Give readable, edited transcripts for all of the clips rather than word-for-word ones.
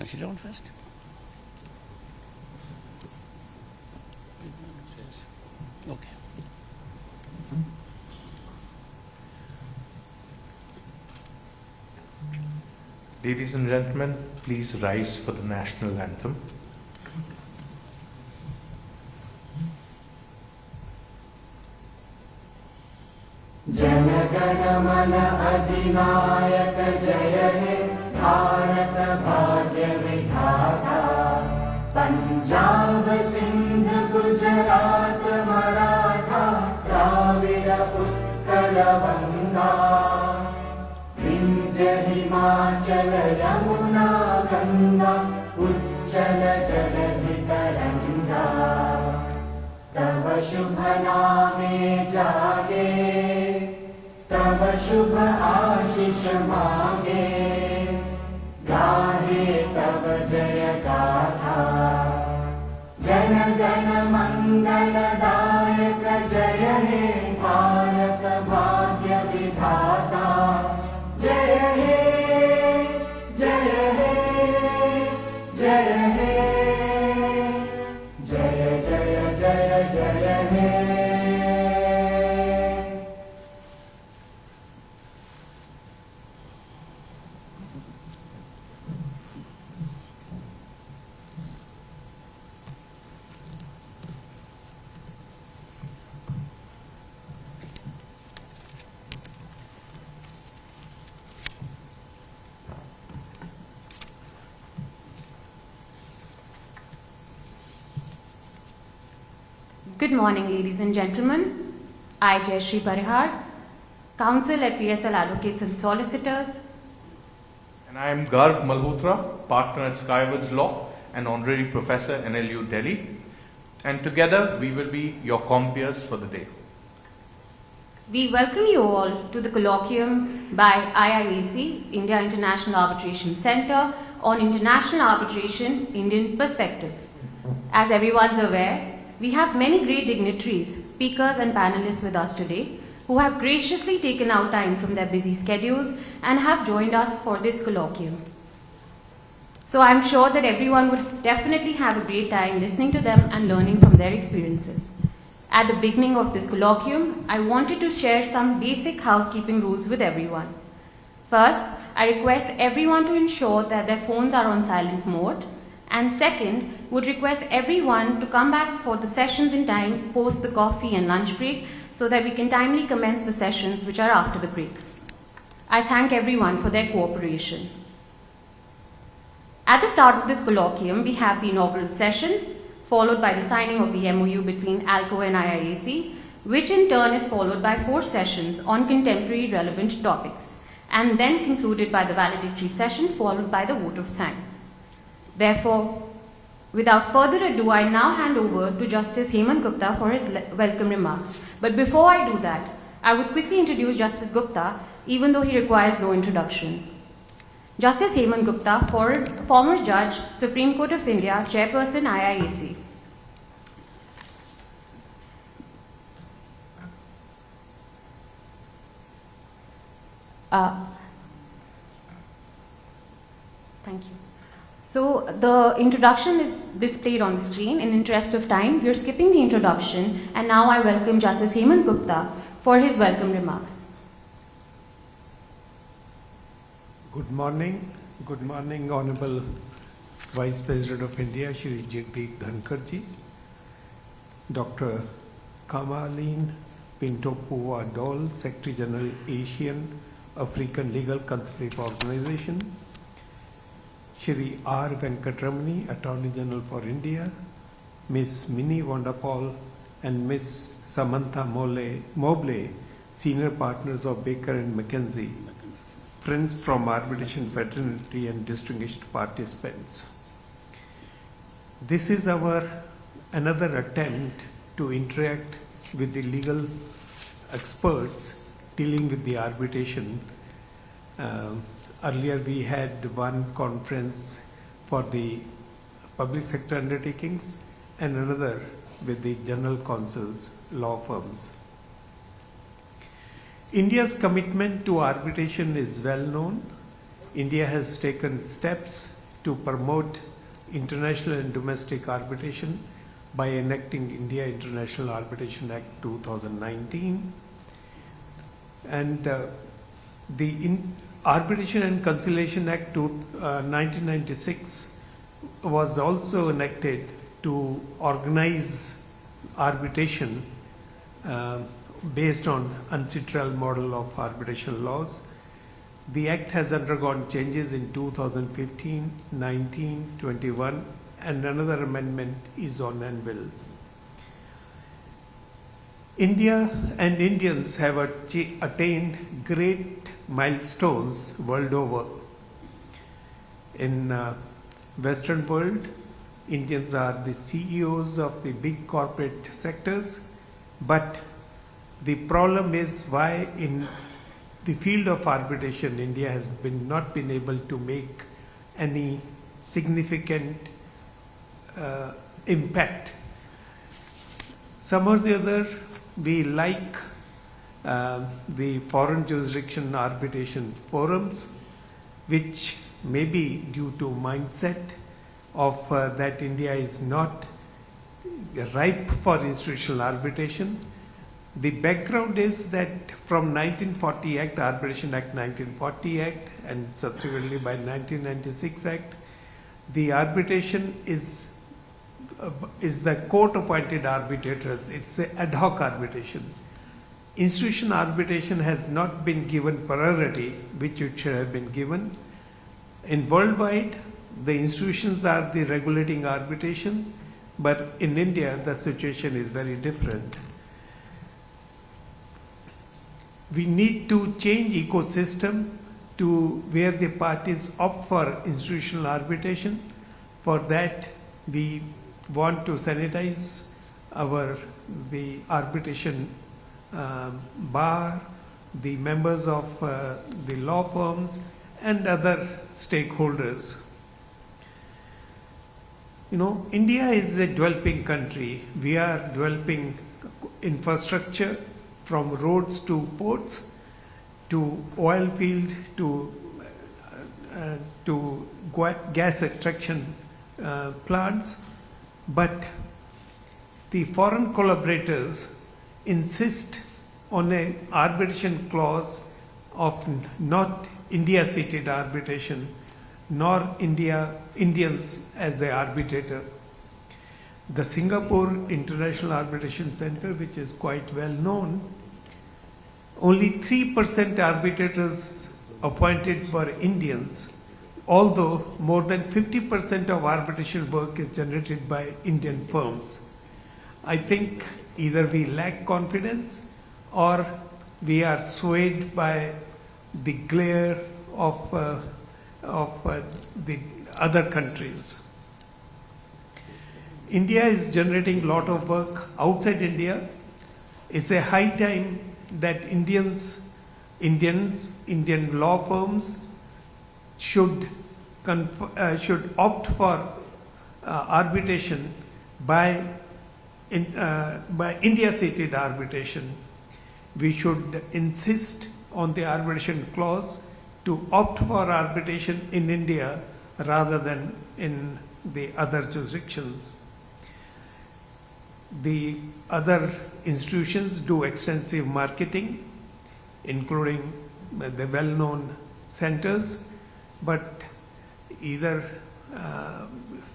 can sit down first. Okay. Ladies and gentlemen, please rise for the national anthem. Jana Gana मन अधिनायक जय हे भारत भाग्य विधाता पंजाब सिंध गुजरात मराठा द्राविड उत्कल गंगा विंध्य हिमाचल यमुना गंगा उच्चल जलधि तरंगा तव शुभ नामे जागे तव शुभ आशीष मांगे गाहे तव जय गाथा जन गण मंगल दायक जय हे भारत भाग्य विधाता जय हे जय हे जय हे जय जय जय जय हे Good morning, ladies and gentlemen. I, Jayashree Parihar, Counsel at PSL Advocates and Solicitors. And I am Garv Malhotra, Partner at Skywards Law and Honorary Professor, NLU Delhi. And together we will be your compeers for the day. We welcome you all to the colloquium by IIAC, India International Arbitration Center, on International Arbitration, Indian Perspective. As everyone's aware, we have many great dignitaries, speakers and panelists with us today who have graciously taken out time from their busy schedules and have joined us for this colloquium. So I'm sure that everyone would definitely have a great time listening to them and learning from their experiences. At the beginning of this colloquium, I wanted to share some basic housekeeping rules with everyone. First, I request everyone to ensure that their phones are on silent mode. And second, would request everyone to come back for the sessions in time post the coffee and lunch break so that we can timely commence the sessions which are after the breaks. I thank everyone for their cooperation. At the start of this colloquium, we have the inaugural session, followed by the signing of the MOU between AALCO and IIAC, which in turn is followed by 4 sessions on contemporary relevant topics, and then concluded by the valedictory session followed by the vote of thanks. Therefore, without further ado, I now hand over to Justice Hemant Gupta for his welcome remarks. But before I do that, I would quickly introduce Justice Gupta, even though he requires no introduction. Justice Hemant Gupta, former Judge, Supreme Court of India, Chairperson, IIAC. Thank you. So the introduction is displayed on the screen. In interest of time, we are skipping the introduction, and now I welcome Justice Hemant Gupta for his welcome remarks. Good morning, Honorable Vice President of India, Shri Jagdeep Dhankarji, Dr. Kamaleen Pinto-Pua Dole, Secretary General, Asian African Legal Consultative Organization, Shri R. Venkatramani, Attorney General for India, Ms. Minnie Wonderpal and Ms. Samantha Mobley, Senior Partners of Baker & McKenzie, friends from Arbitration Fraternity and distinguished participants. This is our another attempt to interact with the legal experts dealing with the arbitration. Earlier we had one conference for the public sector undertakings and another with the general counsels, law firms. India's commitment to arbitration is well known. India has taken steps to promote international and domestic arbitration by enacting India International Arbitration Act 2019. And the Arbitration and Conciliation Act 1996 was also enacted to organize arbitration based on ancestral model of arbitration laws. The Act has undergone changes in 2015, 19, 21, and another amendment is on anvil. India and Indians have attained great milestones world over. In Western world, Indians are the CEOs of the big corporate sectors, but the problem is why in the field of arbitration, India has not been able to make any significant impact. Some or the other, we like the foreign jurisdiction arbitration forums, which may be due to mindset of that India is not ripe for institutional arbitration. The background is that from 1940 Act, Arbitration Act 1940 Act, and subsequently by 1996 Act, the arbitration is the court-appointed arbitrators. It's an ad hoc arbitration. Institutional arbitration has not been given priority, which it should have been given. In worldwide, the institutions are the regulating arbitration, but in India, the situation is very different. We need to change ecosystem to where the parties opt for institutional arbitration. For that, we want to sanitize the arbitration bar, the members of the law firms, and other stakeholders. You know, India is a developing country. We are developing infrastructure from roads to ports, to oil field, to gas extraction plants, but the foreign collaborators insist on an arbitration clause of not India-seated arbitration, nor Indians as the arbitrator. The Singapore International Arbitration Center, which is quite well known, only 3% arbitrators appointed were Indians, although more than 50% of arbitration work is generated by Indian firms. I think either we lack confidence or we are swayed by the glare of the other countries. India is generating a lot of work outside India. It's a high time that Indian law firms should opt for arbitration by India-seated arbitration. We should insist on the arbitration clause to opt for arbitration in India rather than in the other jurisdictions. The other institutions do extensive marketing, including the well-known centers, but either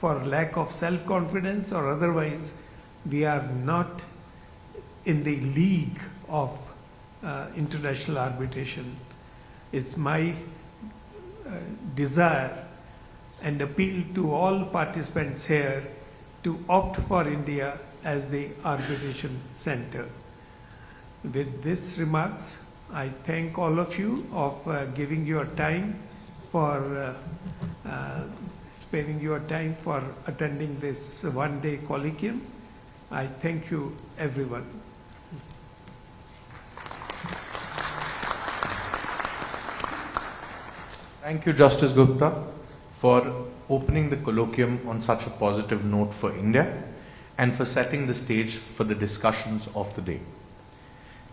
for lack of self-confidence or otherwise, we are not in the league of international arbitration. It's my desire and appeal to all participants here to opt for India as the arbitration center. With these remarks, I thank all of you of giving your time for sparing your time for attending this one-day colloquium. I thank you, everyone. Thank you, Justice Gupta, for opening the colloquium on such a positive note for India and for setting the stage for the discussions of the day.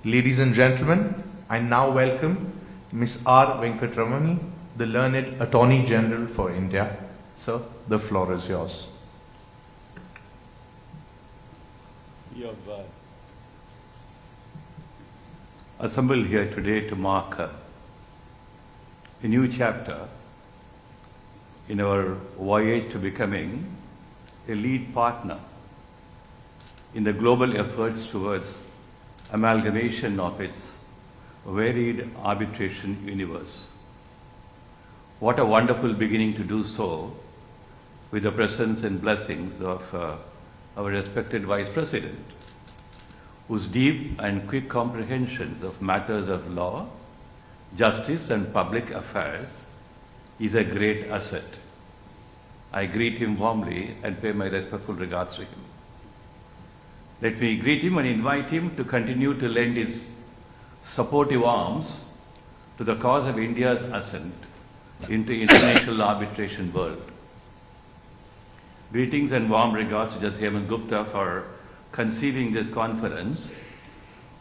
Ladies and gentlemen, I now welcome Ms. R. Venkatramani, the learned Attorney General for India, Sir, the floor is yours. You have assembled here today to mark a new chapter in our voyage to becoming a lead partner in the global efforts towards amalgamation of its varied arbitration universe. What a wonderful beginning to do so with the presence and blessings of our respected Vice President, whose deep and quick comprehensions of matters of law, justice and public affairs is a great asset. I greet him warmly and pay my respectful regards to him. Let me greet him and invite him to continue to lend his supportive arms to the cause of India's ascent into international arbitration world. Greetings and warm regards to Justice Hemant Gupta for conceiving this conference,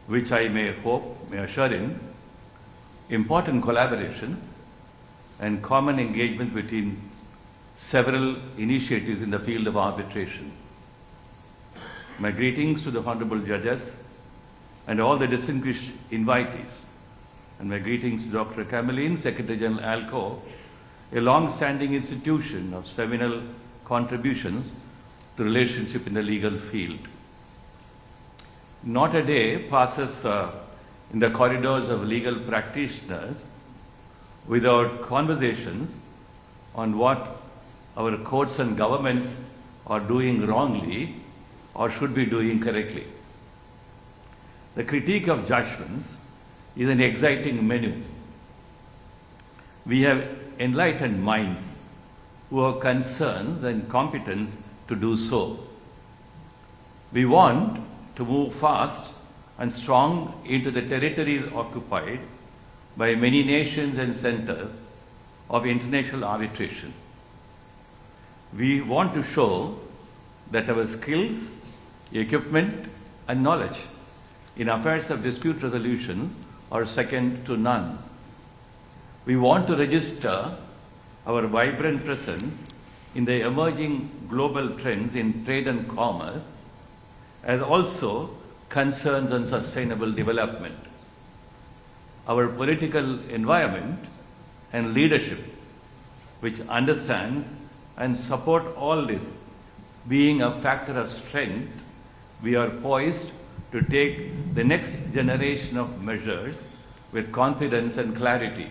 which I may assure in important collaborations and common engagement between several initiatives in the field of arbitration. My greetings to the honorable judges and all the distinguished invitees, and my greetings to Dr. Kamalin, Secretary General AALCO, a long-standing institution of seminal contributions to relationship in the legal field. Not a day passes in the corridors of legal practitioners without conversations on what our courts and governments are doing wrongly or should be doing correctly. The critique of judgments is an exciting menu. We have enlightened minds who have concerns and competence to do so. We want to move fast and strong into the territories occupied by many nations and centers of international arbitration. We want to show that our skills, equipment, and knowledge in affairs of dispute resolution are second to none. We want to register our vibrant presence in the emerging global trends in trade and commerce, as also concerns on sustainable development. Our political environment and leadership, which understands and support all this, being a factor of strength, we are poised to take the next generation of measures with confidence and clarity.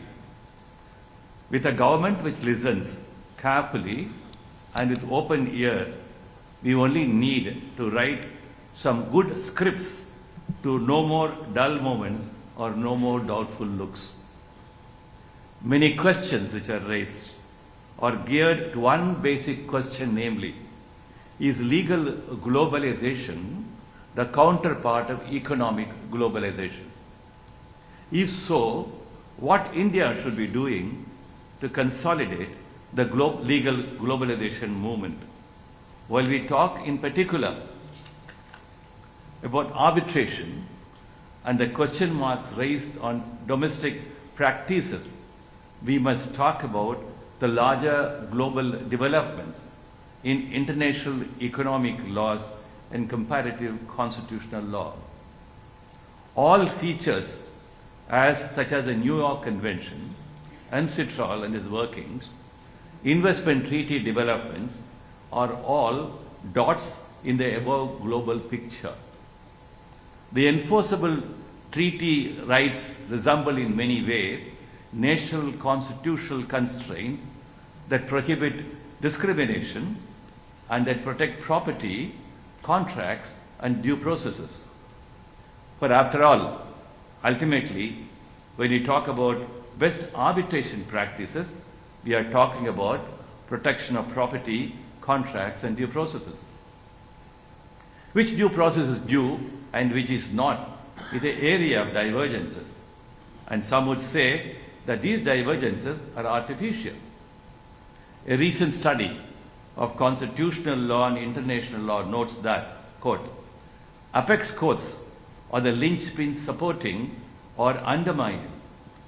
With a government which listens carefully and with open ears, we only need to write some good scripts to no more dull moments or no more doubtful looks. Many questions which are raised are geared to one basic question, namely, is legal globalization the counterpart of economic globalization? If so, what India should be doing to consolidate the legal globalization movement? While we talk in particular about arbitration and the question marks raised on domestic practices, we must talk about the larger global developments in international economic laws and comparative constitutional law. All features such as the New York Convention, UNCITRAL and its workings, investment treaty developments are all dots in the above global picture. The enforceable treaty rights resemble in many ways national constitutional constraints that prohibit discrimination and that protect property, contracts, and due processes. For after all, ultimately, when we talk about best arbitration practices, we are talking about protection of property, contracts, and due processes. Which due process is due and which is not is an area of divergences. And some would say that these divergences are artificial. A recent study of constitutional law and international law notes that, quote, apex courts are the linchpin supporting or undermining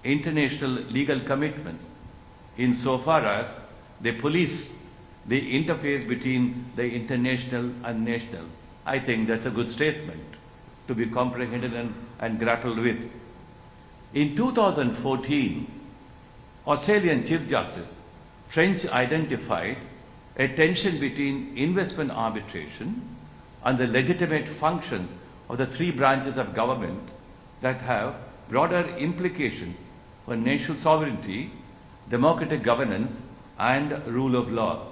international legal commitments insofar as they police the interface between the international and national. I think that's a good statement to be comprehended and grappled with. In 2014, Australian Chief Justice French identified a tension between investment arbitration and the legitimate functions of the three branches of government that have broader implications for national sovereignty, democratic governance, and rule of law.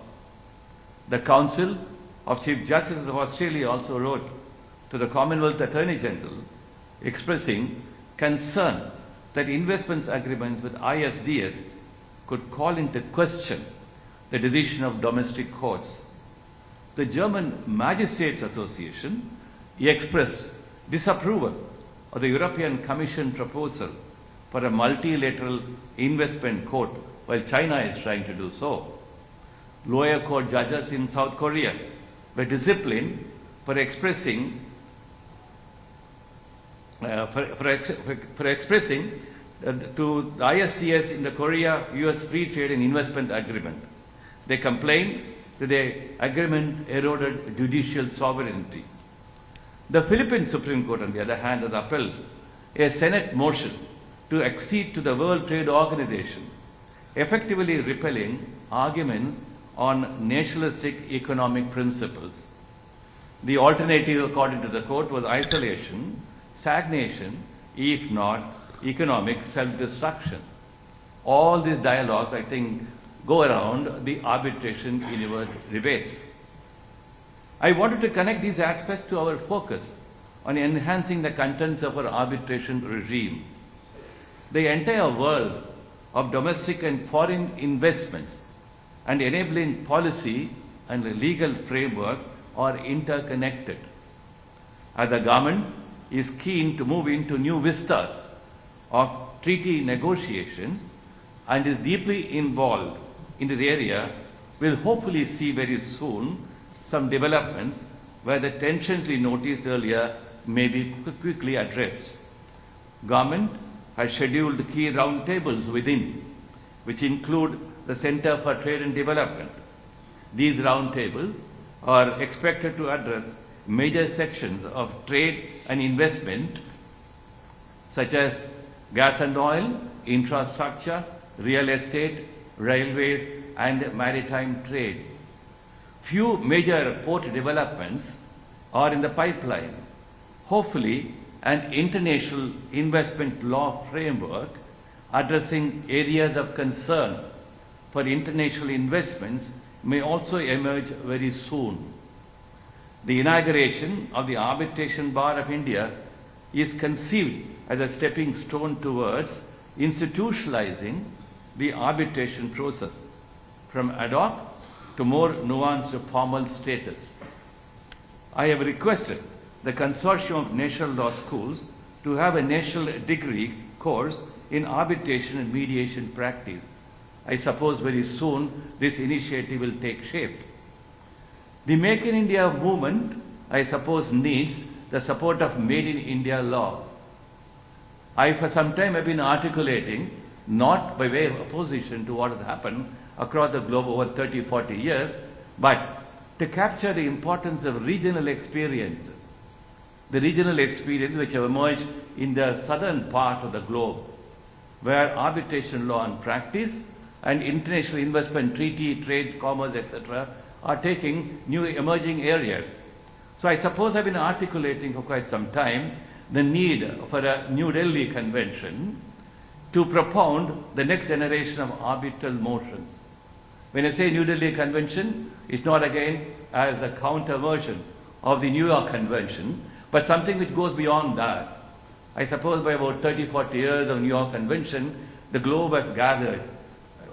The Council of Chief Justices of Australia also wrote to the Commonwealth Attorney General expressing concern that investments agreements with ISDS could call into question the decision of domestic courts. The German Magistrates Association expressed disapproval of the European Commission proposal for a multilateral investment court while China is trying to do so. Lower court judges in South Korea were disciplined for expressing to the ISDS in the Korea-US Free Trade and Investment Agreement. They complained that the agreement eroded judicial sovereignty. The Philippine Supreme Court, on the other hand, has upheld a Senate motion to accede to the World Trade Organization, effectively repelling arguments on nationalistic economic principles. The alternative, according to the court, was isolation, stagnation, if not economic self-destruction. All these dialogues, I think, go around the arbitration universe debates. I wanted to connect these aspects to our focus on enhancing the contents of our arbitration regime. The entire world of domestic and foreign investments and enabling policy and legal frameworks are interconnected. As the government is keen to move into new vistas of treaty negotiations and is deeply involved in this area, we'll hopefully see very soon some developments where the tensions we noticed earlier may be quickly addressed. Government has scheduled key roundtables within, which include the Center for Trade and Development. These roundtables are expected to address major sections of trade and investment, such as gas and oil, infrastructure, real estate, railways, and maritime trade. Few major port developments are in the pipeline. Hopefully, an international investment law framework addressing areas of concern for international investments may also emerge very soon. The inauguration of the Arbitration Bar of India is conceived as a stepping stone towards institutionalizing the arbitration process from ad hoc to more nuanced formal status. I have requested the Consortium of National Law Schools to have a national degree course in arbitration and mediation practice. I suppose very soon this initiative will take shape. The Make in India movement, I suppose, needs the support of Made in India law. I for some time have been articulating, not by way of opposition to what has happened across the globe over 30-40 years, but to capture the importance of regional experiences. The regional experiences which have emerged in the southern part of the globe, where arbitration law and practice and international investment treaty, trade, commerce, etc. are taking new emerging areas. So I suppose I've been articulating for quite some time the need for a New Delhi Convention to propound the next generation of arbitral motions. When I say New Delhi Convention, it's not again as a counter version of the New York Convention, but something which goes beyond that. I suppose by about 30-40 years of New York Convention, the globe has gathered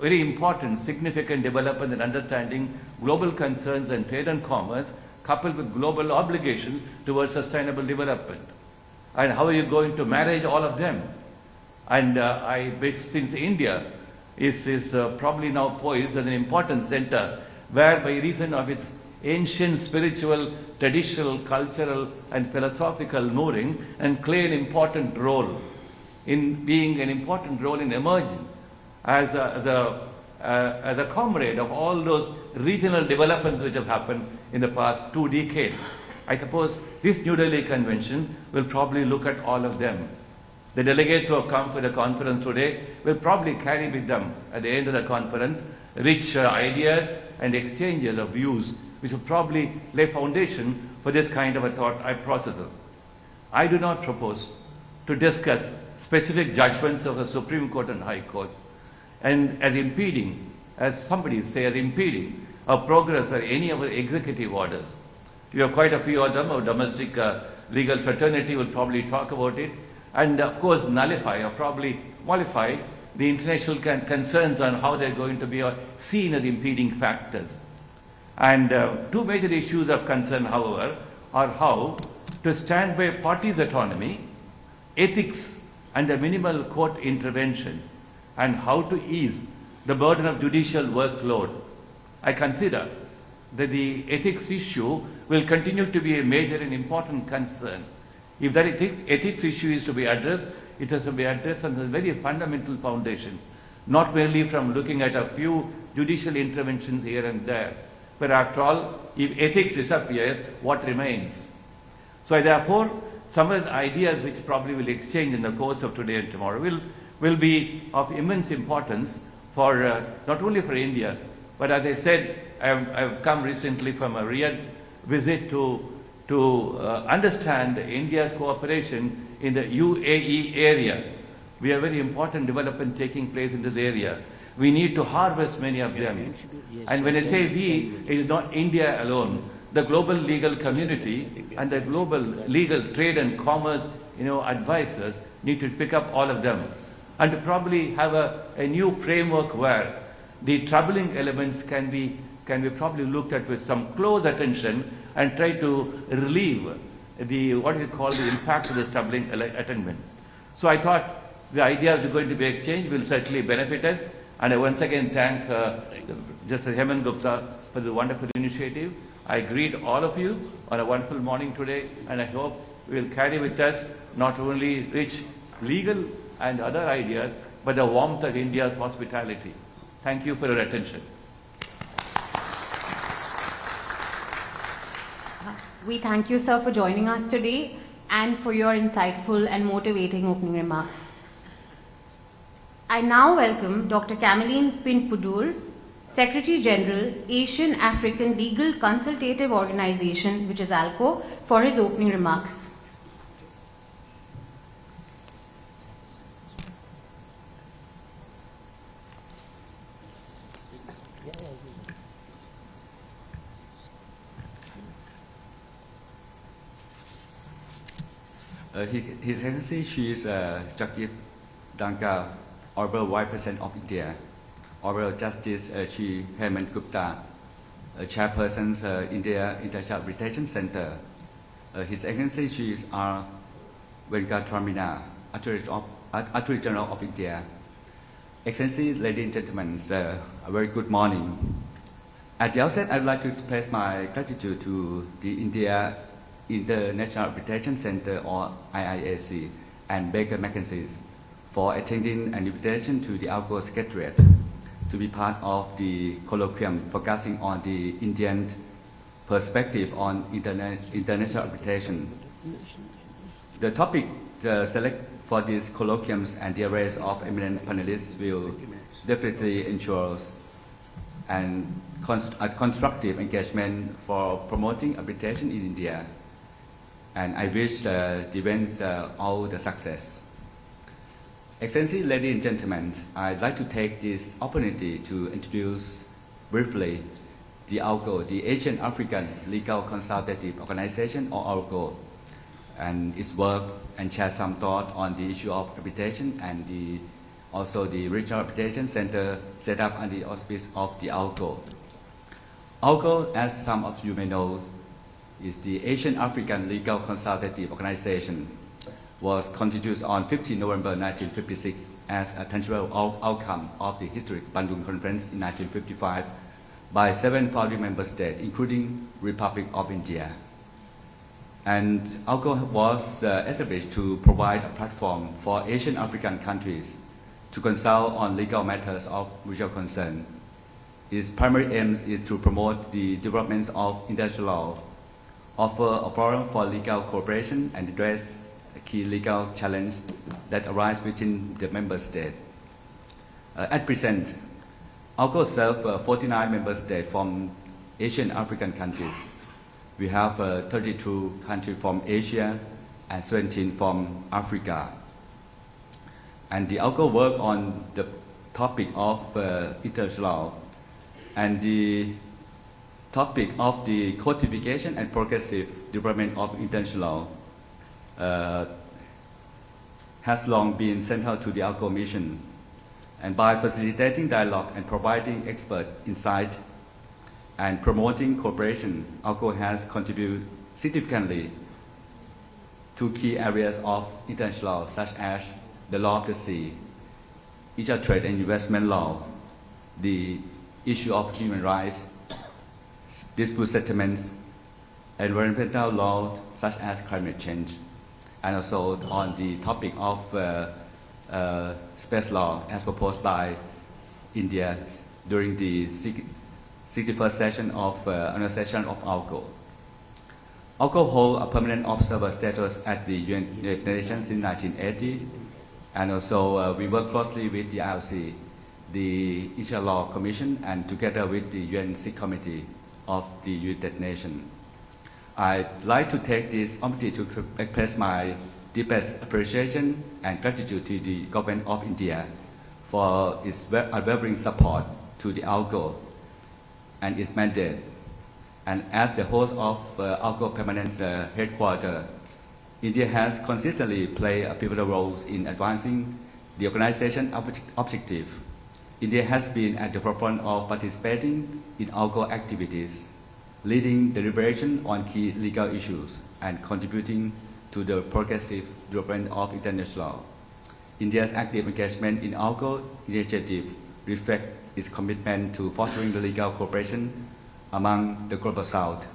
very important, significant development in understanding global concerns and trade and commerce, coupled with global obligations towards sustainable development. And how are you going to manage all of them? And since India is probably now poised as an important center, where by reason of its ancient spiritual, traditional, cultural, and philosophical mooring, and play an important role in being an important role in emerging as as a comrade of all those regional developments which have happened in the past 2 decades. I suppose this New Delhi convention will probably look at all of them. The delegates who have come for the conference today will probably carry with them at the end of the conference rich ideas and exchanges of views which will probably lay foundation for this kind of a thought processes. I do not propose to discuss specific judgments of the Supreme Court and High Courts and as impeding, as somebody say, as impeding our progress or any of our executive orders. We have quite a few of them. Our domestic legal fraternity will probably talk about it and of course nullify or probably mollify the international concerns on how they're going to be seen as impeding factors. And 2 major issues of concern, however, are how to stand by parties' autonomy, ethics and the minimal court intervention, and how to ease the burden of judicial workload. I consider that the ethics issue will continue to be a major and important concern. If that ethics issue is to be addressed, it has to be addressed on the very fundamental foundations, not merely from looking at a few judicial interventions here and there. But after all, if ethics disappears, what remains? So therefore, some of the ideas which probably will exchange in the course of today and tomorrow will be of immense importance for not only for India, but as I said, I've come recently from a Riyadh visit to understand India's cooperation in the UAE area. We have very important development taking place in this area. We need to harvest many of them. And when I say we, it is not India alone. The global legal community and the global legal trade and commerce advisors need to pick up all of them and to probably have a new framework where the troubling elements can be probably looked at with some close attention and try to relieve the what you call the impact of the troubling attainment. So I thought the ideas are going to be exchanged will certainly benefit us, and I once again thank Justice Hemant Gupta for the wonderful initiative. I greet all of you on a wonderful morning today, and I hope we will carry with us not only rich legal and other ideas, but the warmth of India's hospitality. Thank you for your attention. We thank you, sir, for joining us today and for your insightful and motivating opening remarks. I now welcome Dr. Cameline Pinpudur, Secretary General, Asian African Legal Consultative Organization, which is AALCO, for his opening remarks. His Excellency, she is Jagdeep Dhankhar, Honorable Vice President of India, Honorable Justice Shri Hemant Gupta, Chairperson India International Arbitration Center, His Excellency, she is R. Venkatramana, Attorney General of India. Excellency, ladies and gentlemen, a very good morning. At the outset, I would like to express my gratitude to the India International Arbitration Center, or IIAC, and Baker McKenzie for attending an invitation to the AALCO Secretariat to be part of the colloquium focusing on the Indian perspective on international arbitration. The topic selected for these colloquiums and the array of eminent panelists will definitely ensure a constructive engagement for promoting arbitration in India. And I wish the events all the success. Excellency, ladies and gentlemen, I'd like to take this opportunity to introduce briefly the AALCO, the Asian African Legal Consultative Organization, or AALCO, and its work, and share some thought on the issue of arbitration and also the Regional Arbitration Center set up under the auspice of the AALCO. AALCO, as some of you may know, is the Asian African Legal Consultative Organization, was constituted on 15 November 1956 as a tangible outcome of the historic Bandung Conference in 1955 by 7 founding member states, including Republic of India. And AALCO was established to provide a platform for Asian African countries to consult on legal matters of mutual concern. Its primary aim is to promote the development of international law, offer a forum for legal cooperation, and address key legal challenges that arise within the member states. At present, AALCO serves 49 member states from Asian and African countries. We have 32 countries from Asia and 17 from Africa. And the AALCO work on the topic of international law and the topic of the codification and progressive development of international law has long been central to the AALCO mission. And by facilitating dialogue and providing expert insight and promoting cooperation, AALCO has contributed significantly to key areas of international law, such as the law of the sea, international trade and investment law, the issue of human rights, dispute settlements, environmental law, such as climate change, and also on the topic of space law as proposed by India during the 61st session of annual session of AALCO. AALCO holds a permanent observer status at the United Nations since 1980, and also we work closely with the ILC, the International Law Commission, and together with the UN Sikh Committee of the United Nations. I'd like to take this opportunity to express my deepest appreciation and gratitude to the Government of India for its unwavering support to the AALCO and its mandate. And as the host of AALCO Permanent Headquarters, India has consistently played a pivotal role in advancing the organization's objective. India has been at the forefront of participating in AALCO activities, leading deliberation on key legal issues and contributing to the progressive development of international law. India's active engagement in AALCO initiative reflects its commitment to fostering the legal cooperation among the Global South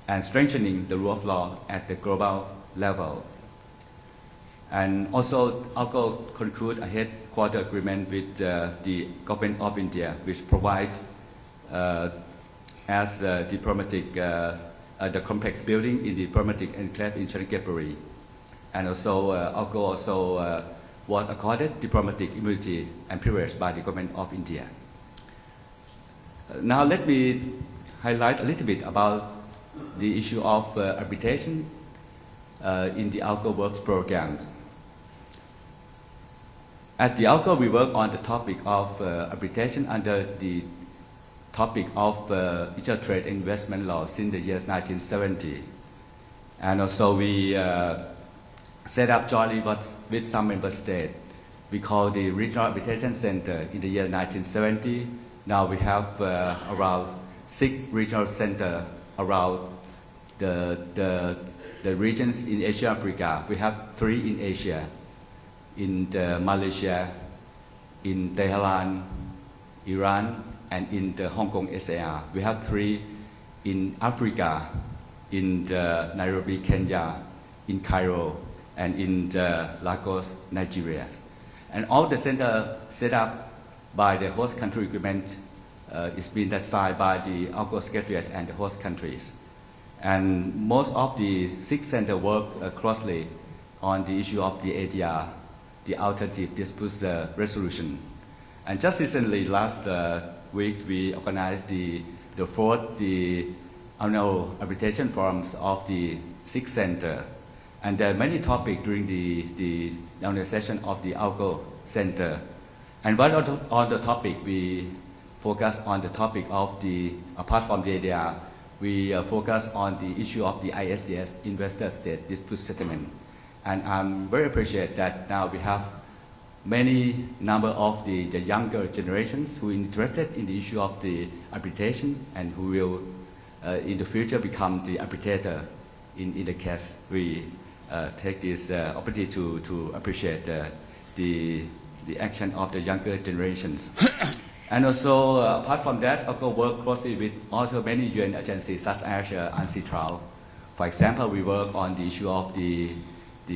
and strengthening the rule of law at the global level. And also, AALCO conclude a headquarter agreement with the Government of India, which provide as diplomatic the complex building in the diplomatic enclave in Chanakepuri. And also, AALCO also was accorded diplomatic immunity and privilege by the Government of India. Now let me highlight a little bit about the issue of arbitration in the AALCO works programs. At the AALCO, we work on the topic of arbitration under the topic of international trade and investment law since the year 1970. And also we set up jointly with some member states. We call the Regional Arbitration Center in the year 1970. Now we have around 6 regional centers around the regions in Asia and Africa. We have 3 in Asia, in Malaysia, in Thailand, Iran, and in the Hong Kong SAR. We have 3 in Africa, in Nairobi, Kenya, in Cairo, and in Lagos, Nigeria. And all the centers set up by the host country agreement is being decided by the AALCO Secretariat and the host countries. And most of the 6 centers work closely on the issue of the ADR, the Alternative Dispute Resolution. And just recently, last week, we organized the 4th annual arbitration forums of the 6th center. And there are many topics during the annual session of the AALCO Center. And one on the topic, we focus on the topic of apart from the ADR, we focus on the issue of the ISDS, Investor State Dispute Settlement. And I'm very appreciative that now we have many number of the younger generations who are interested in the issue of the arbitration and who will in the future become the arbitrator in the case. We take this opportunity to appreciate the action of the younger generations. And also, apart from that, AALCO work closely with also many UN agencies such as UNCTAD. For example, we work on the issue of the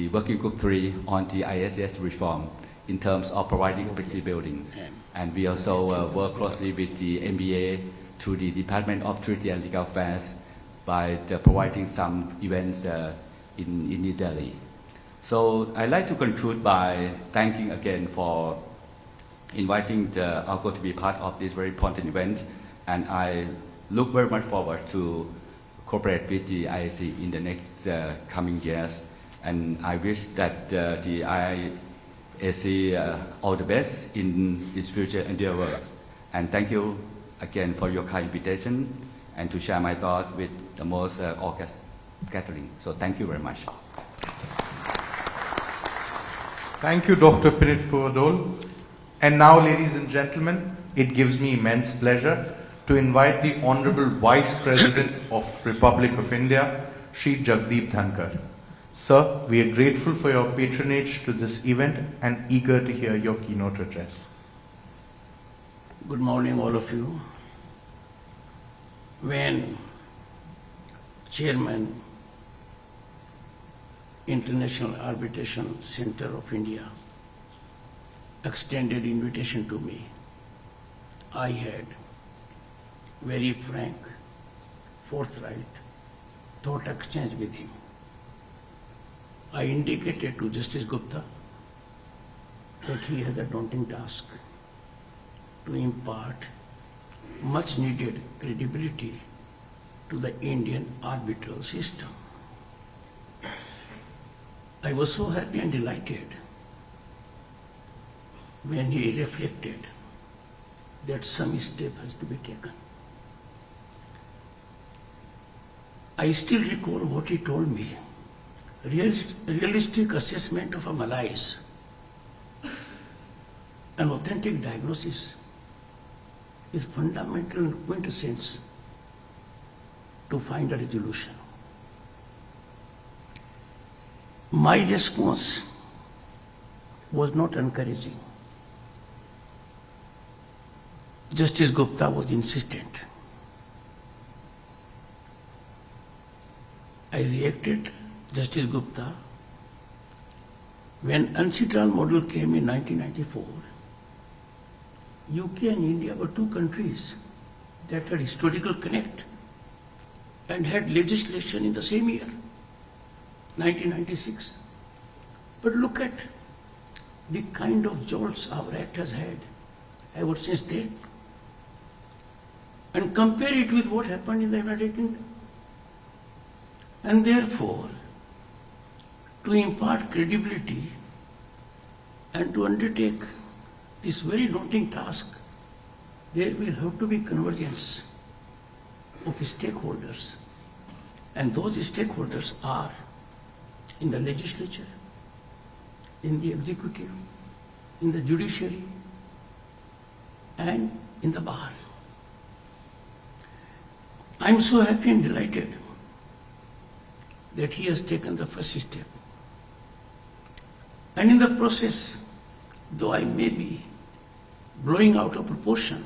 Working Group 3 on the ISDS reform in terms of providing capacity buildings. And we also work closely with the MBA through the Department of Treaty and Legal Affairs by providing some events in New Delhi. So I'd like to conclude by thanking again for inviting the AALCO to be part of this very important event, and I look very much forward to cooperate with the IAC in the next coming years, and I wish that the IAC all the best in its future endeavors. And thank you again for your kind invitation and to share my thoughts with the most august gathering. So thank you very much. Thank you, Dr. Pinit Puwadol. And now, ladies and gentlemen, it gives me immense pleasure to invite the Honorable Vice President of Republic of India, Shri Jagdeep Dhankar. Sir, we are grateful for your patronage to this event and eager to hear your keynote address. Good morning, all of you. When Chairman, International Arbitration Center of India, extended invitation to me, I had very frank, forthright thought exchange with him. I indicated to Justice Gupta that he has a daunting task to impart much needed credibility to the Indian arbitral system. I was so happy and delighted when he reflected that some step has to be taken. I still recall what he told me. Realistic assessment of a malaise, an authentic diagnosis is fundamental in quintessence to find a resolution. My response was not encouraging. Justice Gupta was insistent. I reacted, Justice Gupta, when UNCITRAL model came in 1994, UK and India were two countries that had historical connect and had legislation in the same year, 1996. But look at the kind of jolts our act has had ever since then, and compare it with what happened in the United Kingdom. And therefore, to impart credibility and to undertake this very daunting task, there will have to be convergence of stakeholders. And those stakeholders are in the legislature, in the executive, in the judiciary, and in the bar. I'm so happy and delighted that he has taken the first step. And in the process, though I may be blowing out of proportion,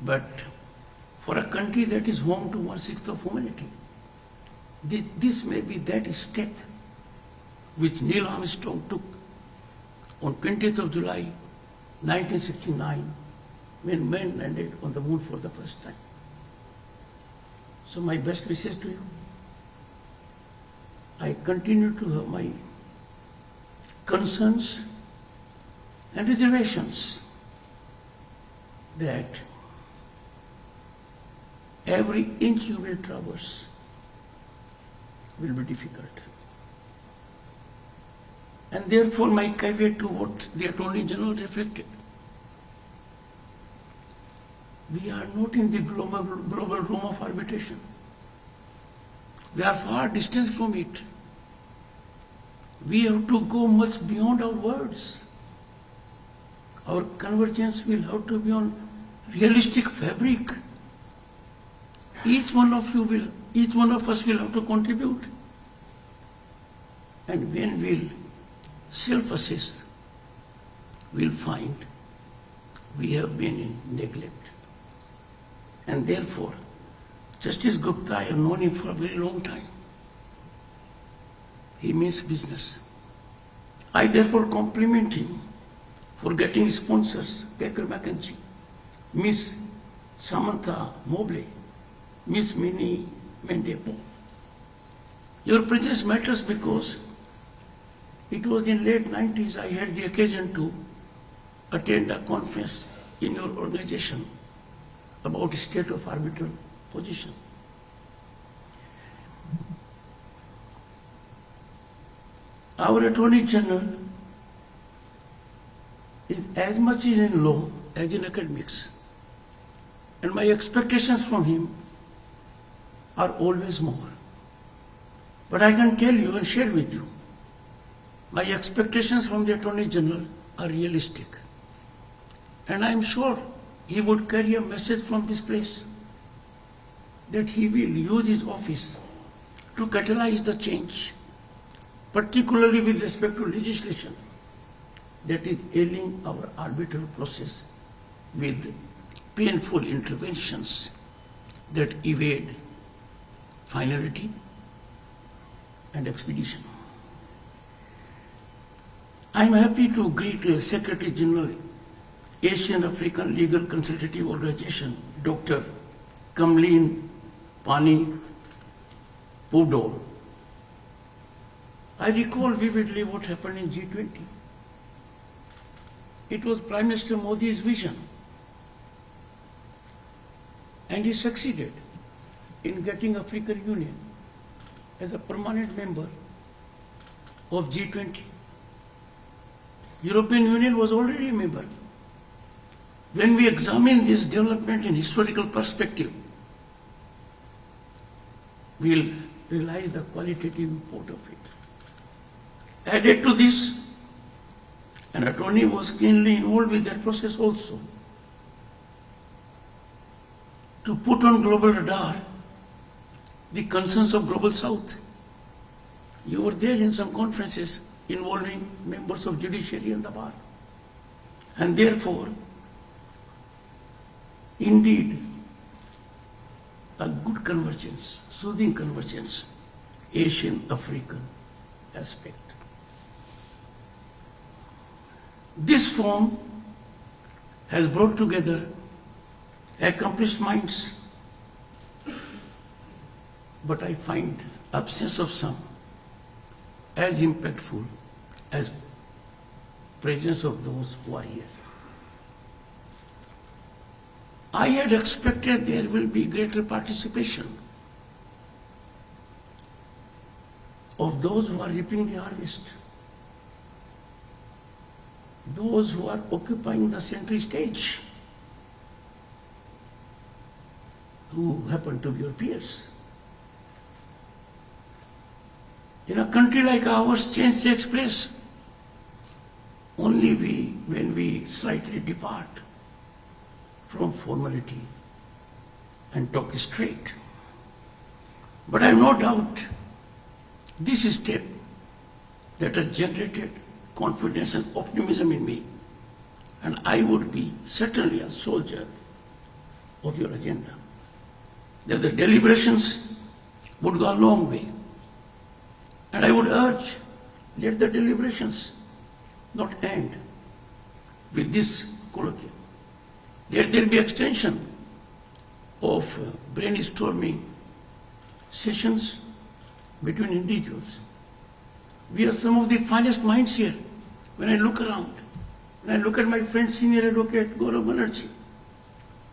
but for a country that is home to 1/6 of humanity, this may be that step which Neil Armstrong took on 20th of July 1969 when man landed on the moon for the first time. So my best wishes to you. I continue to have my concerns and reservations that every inch you will traverse will be difficult. And therefore my caveat to what the Attorney General reflected. We are not in the global room of arbitration. We are far distant from it. We have to go much beyond our words. Our convergence will have to be on realistic fabric. Each one of us will have to contribute. And when we'll self-assess, we'll find we have been in neglect. And therefore, Justice Gupta, I have known him for a very long time. He means business. I therefore compliment him for getting sponsors, Baker McKenzie, Miss Samantha Mobley, Miss Minnie Mendepo. Your presence matters because it was in late 90s I had the occasion to attend a conference in your organization about state of arbitral position. Our Attorney General is as much in law as in academics, and my expectations from him are always more. But I can tell you and share with you, my expectations from the Attorney General are realistic. And I am sure he would carry a message from this place that he will use his office to catalyze the change, particularly with respect to legislation that is ailing our arbitral process with painful interventions that evade finality and expedition. I am happy to greet Secretary General, Asian African Legal Consultative Organization, Dr. Kamleen Pani Pudol. I recall vividly what happened in G20. It was Prime Minister Modi's vision, and he succeeded in getting African Union as a permanent member of G20. European Union was already a member. When we examine this development in historical perspective, we'll realize the qualitative import of it. Added to this, an attorney was keenly involved with that process also, to put on global radar the concerns of Global South. You were there in some conferences involving members of judiciary and the bar. And therefore, indeed, a good convergence, soothing convergence, Asian-African aspect. This forum has brought together accomplished minds, but I find absence of some as impactful as presence of those who are here. I had expected there will be greater participation of those who are reaping the harvest, those who are occupying the center stage, who happen to be your peers. In a country like ours, change takes place only when we slightly depart from formality and talk straight. But I have no doubt this step that has generated confidence and optimism in me, and I would be certainly a soldier of your agenda, that the deliberations would go a long way. And I would urge, let the deliberations not end with this colloquium. Let there be extension of brainstorming sessions between individuals. We are some of the finest minds here. When I look around, when I look at my friend, Senior Advocate Gaurav Banerjee,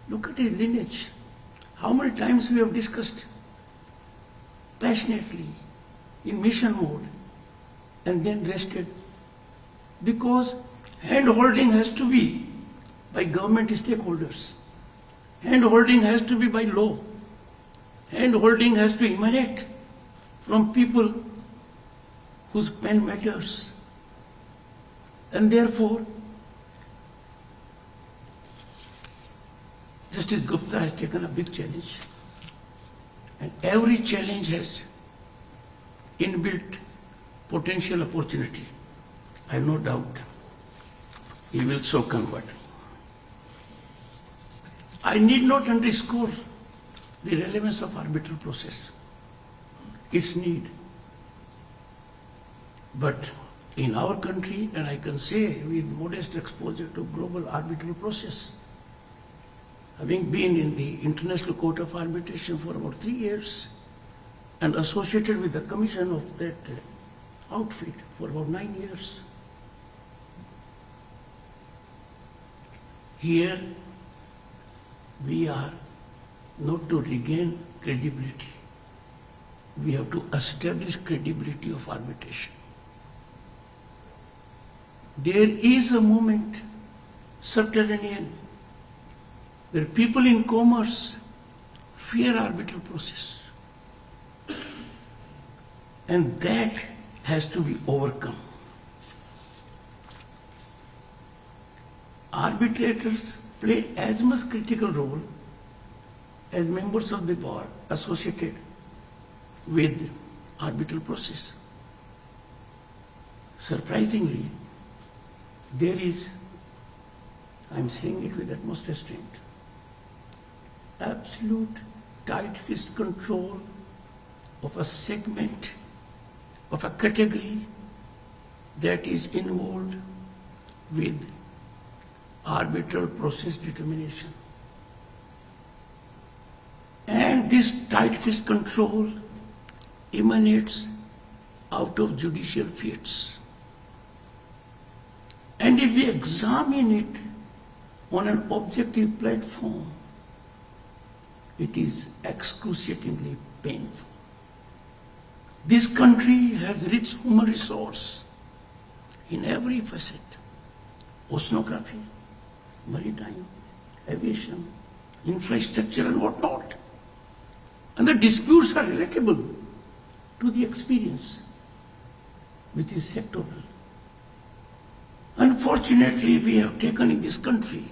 look at his lineage. How many times we have discussed passionately, in mission mode, and then rested, because hand-holding has to be by government stakeholders. Hand-holding has to be by law. Hand-holding has to emanate from people whose pen matters. And therefore, Justice Gupta has taken a big challenge. And every challenge has inbuilt potential opportunity. I have no doubt he will so convert. I need not underscore the relevance of arbitral process, its need. But in our country, and I can say with modest exposure to global arbitral process, having been in the International Court of Arbitration for about 3 years and associated with the commission of that outfit for about 9 years. Here we are not to regain credibility. We have to establish credibility of arbitration. There is a movement, subterranean, where people in commerce fear arbitral process. And that has to be overcome. Arbitrators play as much critical role as members of the bar associated with arbitral process. Surprisingly, there is, I'm saying it with utmost restraint, absolute tight fist control of a segment, of a category that is involved with arbitral process determination. And this tight fist control emanates out of judicial fiats. And if we examine it on an objective platform, it is excruciatingly painful. This country has rich human resource in every facet: oceanography, maritime, aviation, infrastructure, and whatnot. And the disputes are relatable to the experience, which is sectoral. Unfortunately, we have taken in this country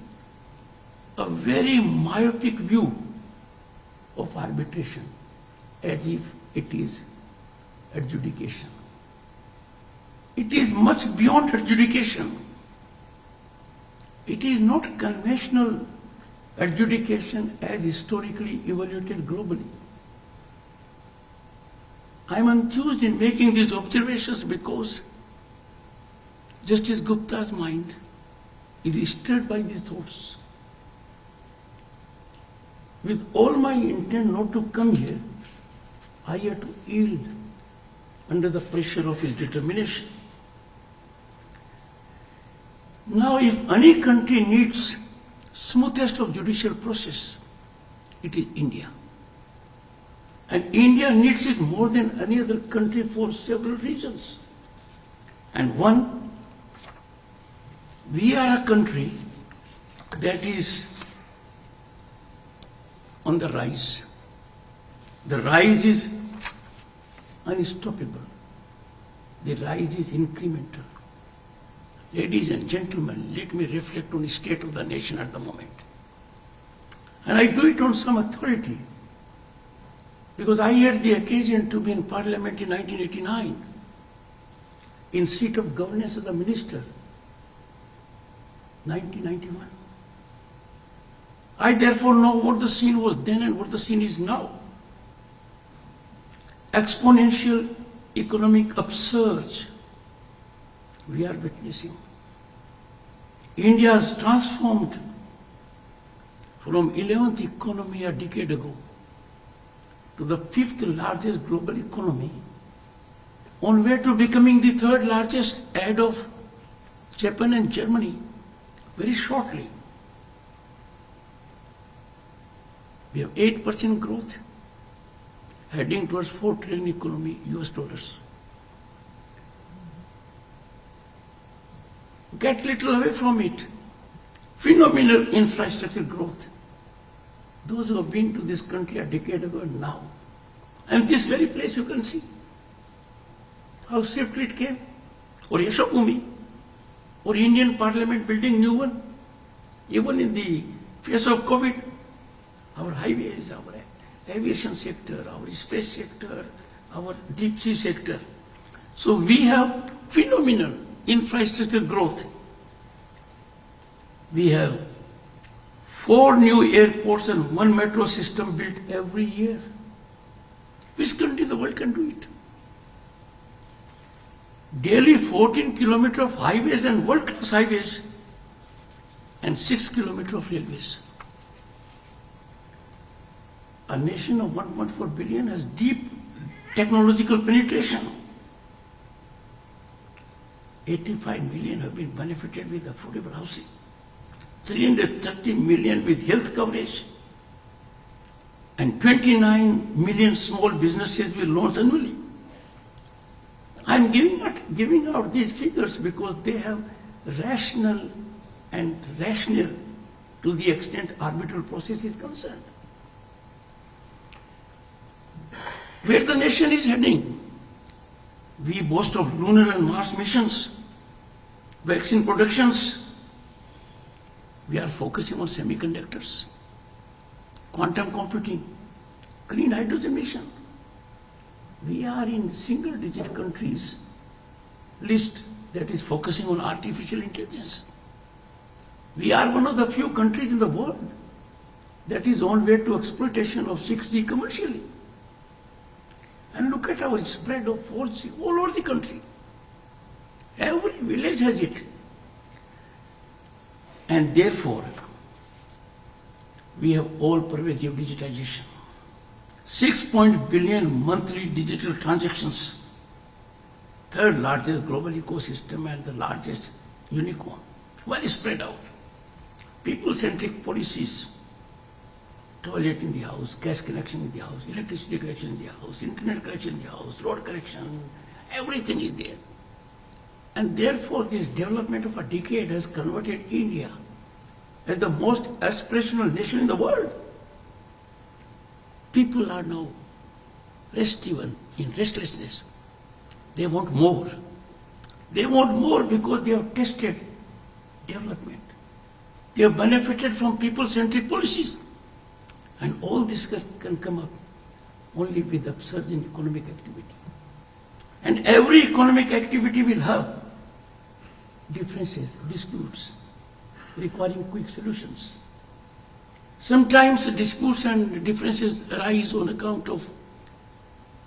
a very myopic view of arbitration, as if it is adjudication. It is much beyond adjudication. It is not conventional adjudication as historically evaluated globally. I am enthused in making these observations because Justice Gupta's mind is stirred by these thoughts. With all my intent not to come here, I had to yield under the pressure of his determination. Now, if any country needs smoothest of judicial process, it is India. And India needs it more than any other country for several reasons. And one, we are a country that is on the rise. The rise is unstoppable. The rise is incremental. Ladies and gentlemen, let me reflect on the state of the nation at the moment. And I do it on some authority, because I had the occasion to be in Parliament in 1989, in seat of governance as a minister, 1991. I therefore know what the scene was then and what the scene is now. Exponential economic upsurge we are witnessing. India has transformed from 11th economy a decade ago to the 5th largest global economy, on way to becoming the 3rd largest ahead of Japan and Germany very shortly. We have 8% growth, heading towards $4 trillion economy, US dollars. Get little away from it. Phenomenal infrastructure growth. Those who have been to this country a decade ago and now. And this very place you can see how swiftly it came. Or Yashobhumi, or Indian Parliament building new one. Even in the face of COVID, our highways, our aviation sector, our space sector, our deep sea sector. So we have phenomenal infrastructure growth. We have 4 new airports and 1 metro system built every year. Which country in the world can do it? daily 14 kilometers of highways and world-class highways and 6 kilometers of railways. A nation of 1.4 billion has deep technological penetration. 85 million have been benefited with affordable housing. 330 million with health coverage. And 29 million small businesses with loans annually. I'm giving out these figures because they have rational and rational to the extent arbitral process is concerned. Where the nation is heading, we boast of lunar and Mars missions, vaccine productions. We are focusing on semiconductors, quantum computing, clean hydrogen mission. We are in single-digit countries list that is focusing on artificial intelligence. We are one of the few countries in the world that is on way to exploitation of 6G commercially. And look at our spread of 4G all over the country. Every village has it. And therefore, we have all pervasive digitization. 6 billion monthly digital transactions, third largest global ecosystem and the largest unicorn, well spread out. People-centric policies, toilet in the house, gas connection in the house, electricity connection in the house, internet connection in the house, road connection, everything is there. And therefore this development of a decade has converted India as the most aspirational nation in the world. People are now restive in restlessness. They want more. They want more because they have tested development. They have benefited from people-centric policies. And all this can come up only with upsurge in economic activity. And every economic activity will have differences, disputes, requiring quick solutions. Sometimes disputes and differences arise on account of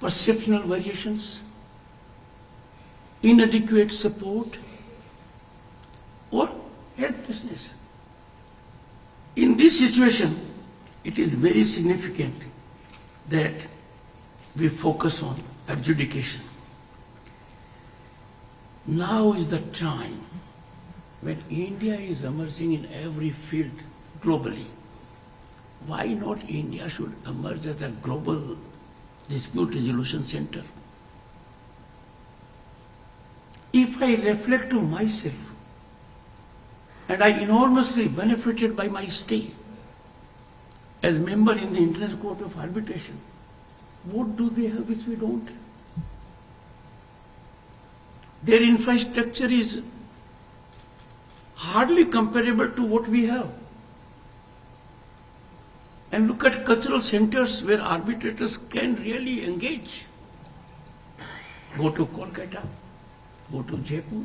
perceptual variations, inadequate support, or helplessness. In this situation, it is very significant that we focus on adjudication. Now is the time when India is emerging in every field globally. Why not India should emerge as a global dispute resolution center? If I reflect to myself, and I enormously benefited by my stay as member in the International Court of Arbitration, what do they have which we don't? Their infrastructure is hardly comparable to what we have. And look at cultural centers where arbitrators can really engage. Go to Kolkata, go to Jaipur,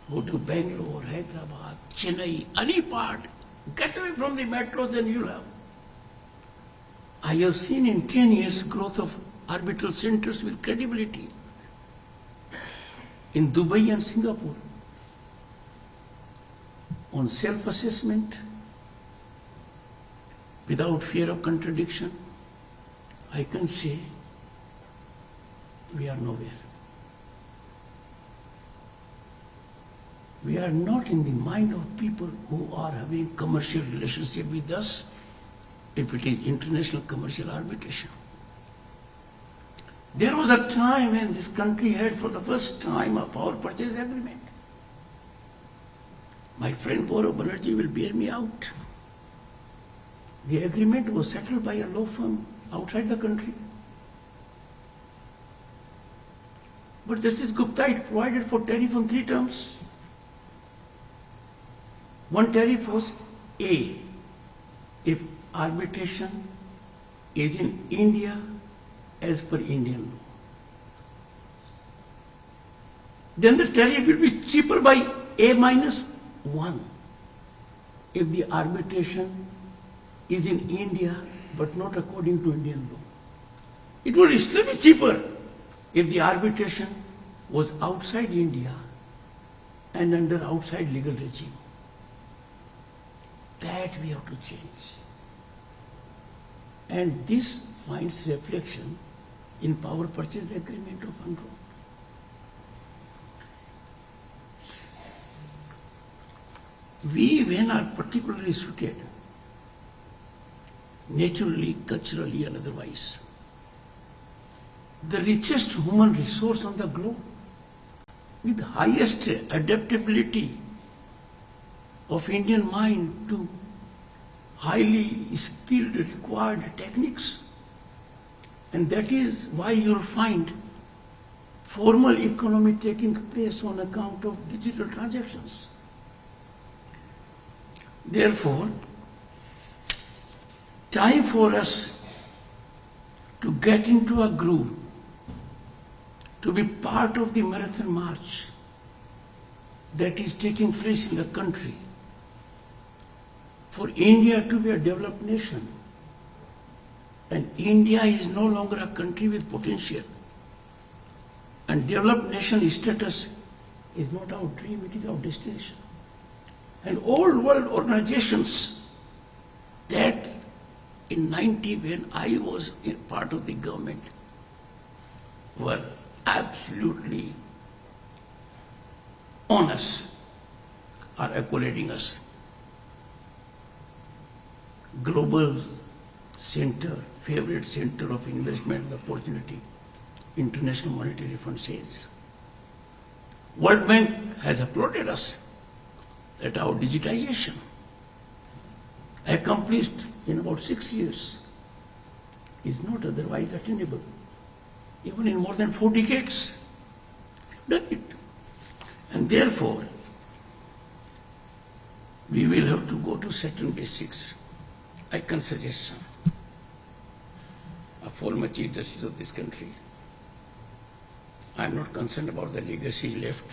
go to Bangalore, Hyderabad, Chennai, any part. Get away from the metros and you'll have. I have seen in 10 years growth of arbitral centers with credibility in Dubai and Singapore. On self-assessment, without fear of contradiction, I can say we are nowhere. We are not in the mind of people who are having commercial relationship with us if it is international commercial arbitration. There was a time when this country had for the first time a power purchase agreement. My friend Gaurav Banerjee will bear me out. The agreement was settled by a law firm outside the country. But Justice Gupta, it provided for tariff on 3 terms. One tariff was A, if arbitration is in India as per Indian law. Then the tariff will be cheaper by A-1 if the arbitration is in India but not according to Indian law. It will still be cheaper if the arbitration was outside India and under outside legal regime. That we have to change. And this finds reflection in power purchase agreement of UNRWA. We, when are particularly suited, naturally, culturally, and otherwise, the richest human resource on the globe, with highest adaptability of Indian mind to highly skilled required techniques. And that is why you'll find formal economy taking place on account of digital transactions. Therefore, time for us to get into a groove, to be part of the marathon march that is taking place in the country, for India to be a developed nation. And India is no longer a country with potential. And developed nation status is not our dream, it is our destination. And all world organizations that in 90, when I was a part of the government, were absolutely on us, are accolading us. Global center, favorite center of investment opportunity, International Monetary Fund says. World Bank has applauded us that our digitization accomplished in about 6 years is not otherwise attainable. Even in more than 4 decades, we've done it. And therefore, we will have to go to certain basics. I can suggest some. A former Chief Justice of this country, I am not concerned about the legacy he left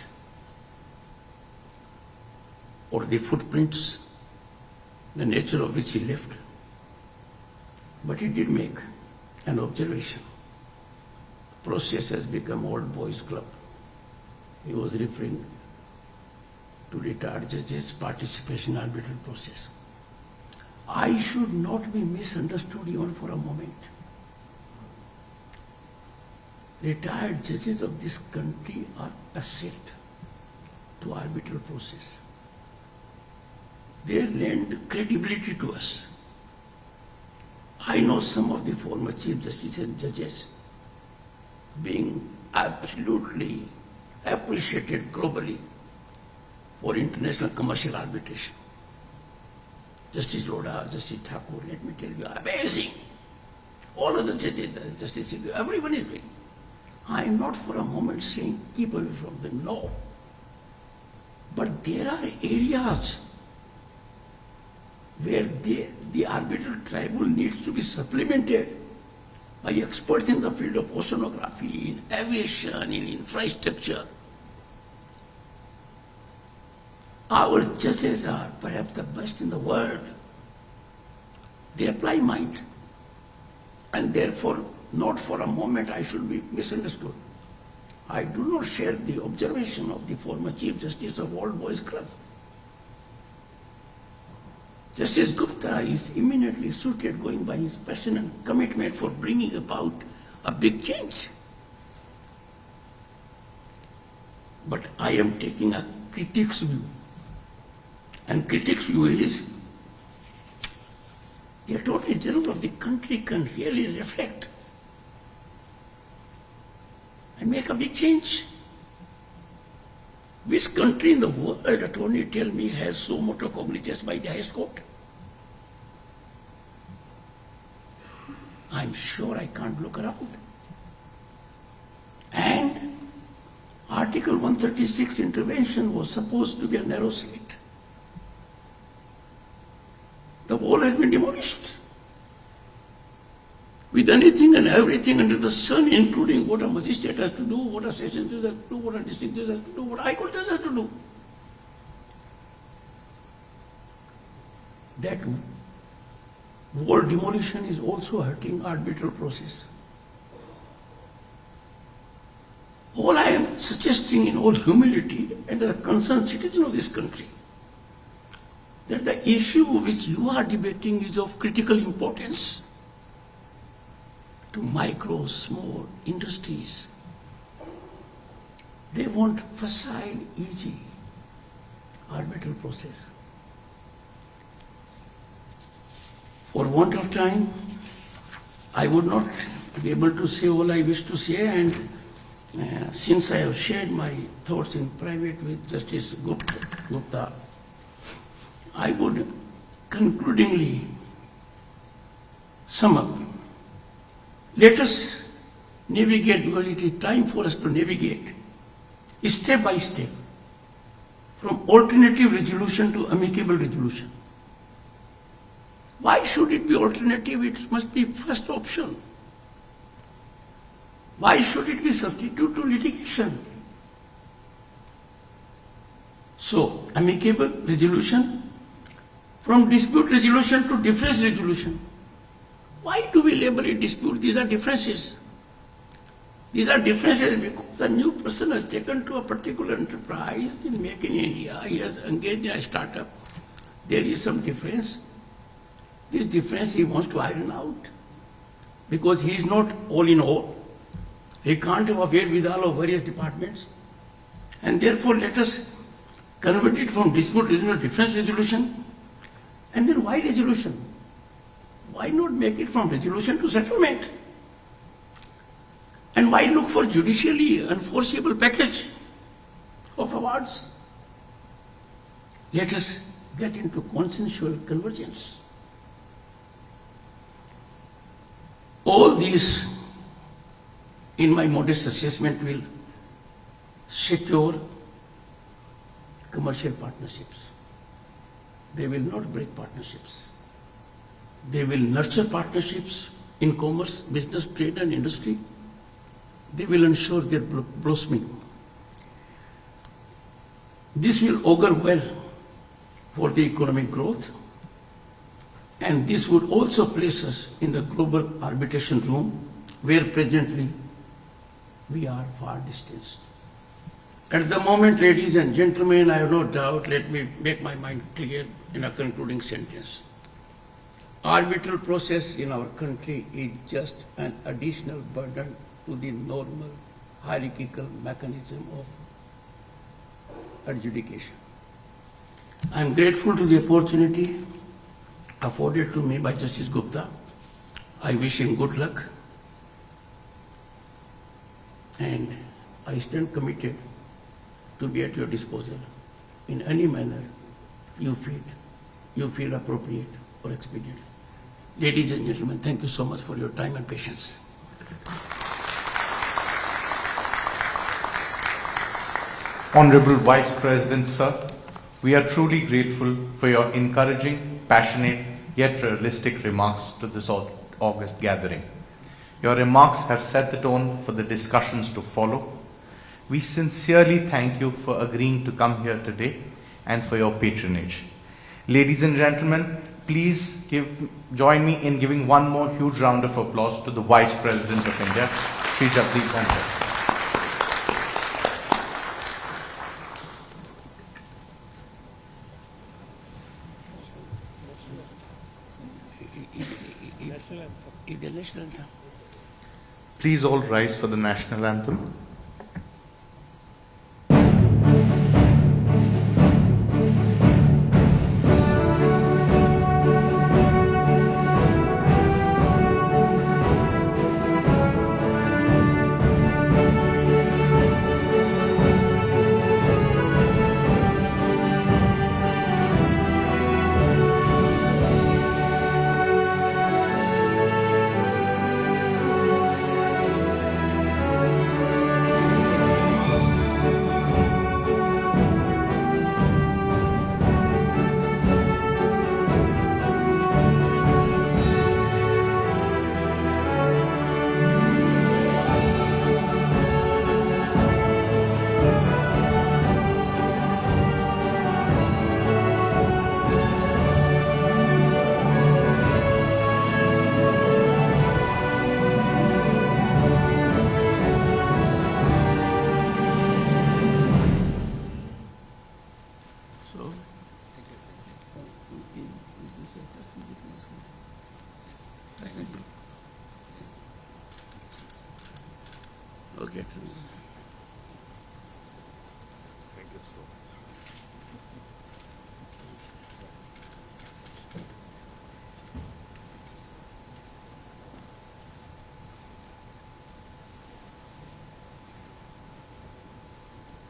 or the footprints, the nature of which he left. But he did make an observation. Process has become old boys club. He was referring to retired judges' participation in arbitral process. I should not be misunderstood even for a moment. Retired judges of this country are asset to arbitral process. They lend credibility to us. I know some of the former Chief Justices and judges being absolutely appreciated globally for international commercial arbitration. Justice Loda, Justice Thakur, let me tell you, amazing. All of the judges, Justice, everyone is doing. I am not for a moment saying keep away from them, no. But there are areas where the arbitral tribunal needs to be supplemented by experts in the field of oceanography, in aviation, in infrastructure. Our judges are perhaps the best in the world. They apply mind. And therefore, not for a moment I should be misunderstood. I do not share the observation of the former Chief Justice of Old Boys Club. Justice Gupta is eminently suited, going by his passion and commitment, for bringing about a big change. But I am taking a critic's view. And critics' view is the Attorney General of the country can really reflect and make a big change. Which country in the world, Attorney, tell me, has so motu cognizance by the highest court? I'm sure I can't look around. And Article 136 intervention was supposed to be a narrow slit. The wall has been demolished. With anything and everything under the sun, including what a magistrate has to do, what a session judge has to do, what a district judge has to do, what a high court judge has to do. That wall demolition is also hurting arbitral process. All I am suggesting in all humility and as a concerned citizen of this country, that the issue which you are debating is of critical importance to micro, small industries. They want facile, easy, arbitral process. For want of time, I would not be able to say all I wish to say, and since I have shared my thoughts in private with Justice Gupta, I would concludingly sum up. Let us navigate, because it is time for us to navigate step by step from alternative resolution to amicable resolution. Why should it be alternative? It must be first option. Why should it be substitute to litigation? So, amicable resolution, from dispute resolution to difference resolution. Why do we label it dispute? These are differences. These are differences because a new person has taken to a particular enterprise in Make in India. He has engaged in a startup. There is some difference. This difference he wants to iron out because he is not all in all. He can't have affair with all of various departments. And therefore let us convert it from dispute resolution to difference resolution. And then why resolution? Why not make it from resolution to settlement? And why look for judicially enforceable package of awards? Let us get into consensual convergence. All these, in my modest assessment, will secure commercial partnerships. They will not break partnerships. They will nurture partnerships in commerce, business, trade and industry. They will ensure their blossoming. This will augur well for the economic growth, and this would also place us in the global arbitration room where presently we are far distanced. At the moment, ladies and gentlemen, I have no doubt, let me make my mind clear in a concluding sentence. Arbitral process in our country is just an additional burden to the normal hierarchical mechanism of adjudication. I am grateful to the opportunity afforded to me by Justice Gupta. I wish him good luck, and I stand committed to be at your disposal in any manner you feel appropriate or expedient. Ladies and gentlemen, thank you so much for your time and patience. Honorable Vice President, sir, we are truly grateful for your encouraging, passionate, yet realistic remarks to this August gathering. Your remarks have set the tone for the discussions to follow. We sincerely thank you for agreeing to come here today and for your patronage. Ladies and gentlemen, please join me in giving one more huge round of applause to the Vice President of India, Shri Jagdeep Dhankhar. Is the national anthem? Please all rise for the national anthem. Okay.